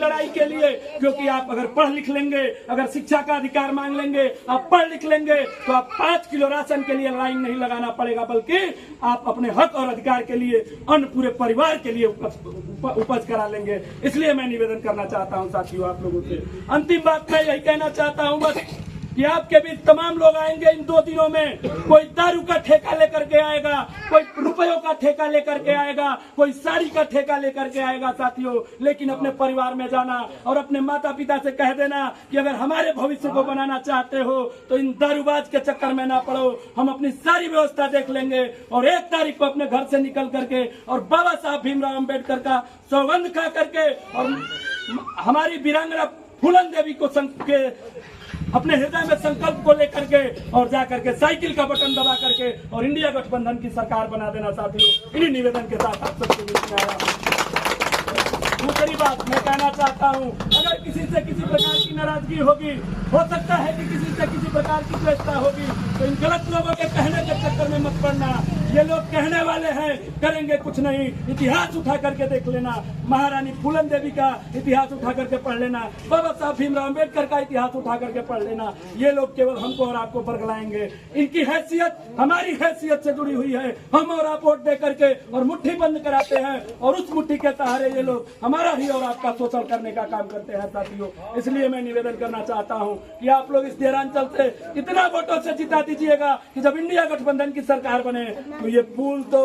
लड़ाई के लिए, क्योंकि आप अगर पढ़ लिख लेंगे, अगर शिक्षा का अधिकार मांग लेंगे, आप पढ़ लिख लेंगे, तो आप 5 किलो राशन के लिए लाइन नहीं लगाना पड़ेगा, बल्कि आप अपने हक और अधिकार के लिए अन्न पूरे परिवार के लिए उपज करा लेंगे। इसलिए मैं निवेदन करना चाहता हूं साथियों आप लोगों से। अंतिम बात मैं यही कहना चाहता हूं बस कि आपके बीच तमाम लोग आएंगे इन 2 दिनों में। कोई दारू का ठेका लेकर के आएगा, कोई रुपयों का ठेका लेकर के आएगा, कोई साड़ी का ठेका लेकर के आएगा साथियों। लेकिन अपने परिवार में जाना और अपने माता पिता से कह देना कि अगर हमारे भविष्य को बनाना चाहते हो तो इन दारूबाज के चक्कर में ना पड़ो, हम अपनी सारी व्यवस्था देख लेंगे। और 1 तारीख को अपने घर से निकल करके और बाबा साहब भीमराव अम्बेडकर का सौगंध खा करके और हमारी वीरांगना फूलन देवी को अपने हृदय में संकल्प को लेकर के और जाकर के साइकिल का बटन दबा करके और इंडिया गठबंधन की सरकार बना देना साथियों। इन्हीं निवेदन के साथ आप सबके बीच में आया। दूसरी बात मैं कहना चाहता हूं, अगर किसी से किसी प्रकार की नाराजगी होगी, हो सकता है कि किसी से किसी प्रकार की द्वेषता होगी, तो इन गलत लोगों के कहने के चक्कर में मत पड़ना। ये लोग कहने वाले हैं, करेंगे कुछ नहीं। इतिहास उठा करके देख लेना, महारानी फूलन देवी का इतिहास उठा करके पढ़ लेना, बाबा साहब भीमराव अम्बेडकर का इतिहास उठा करके पढ़ लेना। ये लोग केवल हमको और आपको बरगलाएंगे। इनकी हैसियत हमारी हैसियत से जुड़ी हुई है। हम और आप वोट दे करके और मुट्ठी बंद कराते हैं और उस मुट्ठी के सहारे ये लोग हमारा ही और आपका शोषण करने का काम करते हैं साथियों। इसलिए मैं निवेदन करना चाहता हूं कि आप लोग इस देहांचल से इतना वोटों से जिता दीजिएगा कि जब इंडिया गठबंधन की सरकार बने तो ये पुल तो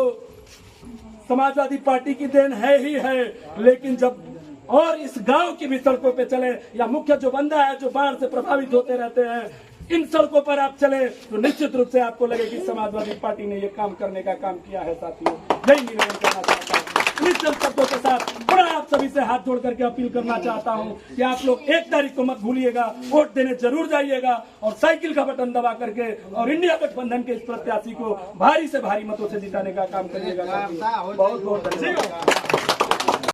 समाजवादी पार्टी की देन है ही है, लेकिन जब और इस गांव की भी सड़कों पे चले या मुख्य जो बंदा है जो बाढ़ से प्रभावित होते रहते हैं, इन सड़कों पर आप चले तो निश्चित रूप से आपको लगे कि समाजवादी पार्टी ने ये काम करने का काम किया है साथियों। यही निवेदन करना चाहता हूँ। निश्चित शब्दों के साथ बड़ा आप सभी से हाथ जोड़ करके अपील करना चाहता हूं कि आप लोग 1 तारीख को मत भूलिएगा, वोट देने जरूर जाइएगा और साइकिल का बटन दबा करके और इंडिया गठबंधन के इस प्रत्याशी को भारी से भारी मतों से जिताने का काम करिएगा। बहुत बहुत धन्यवाद।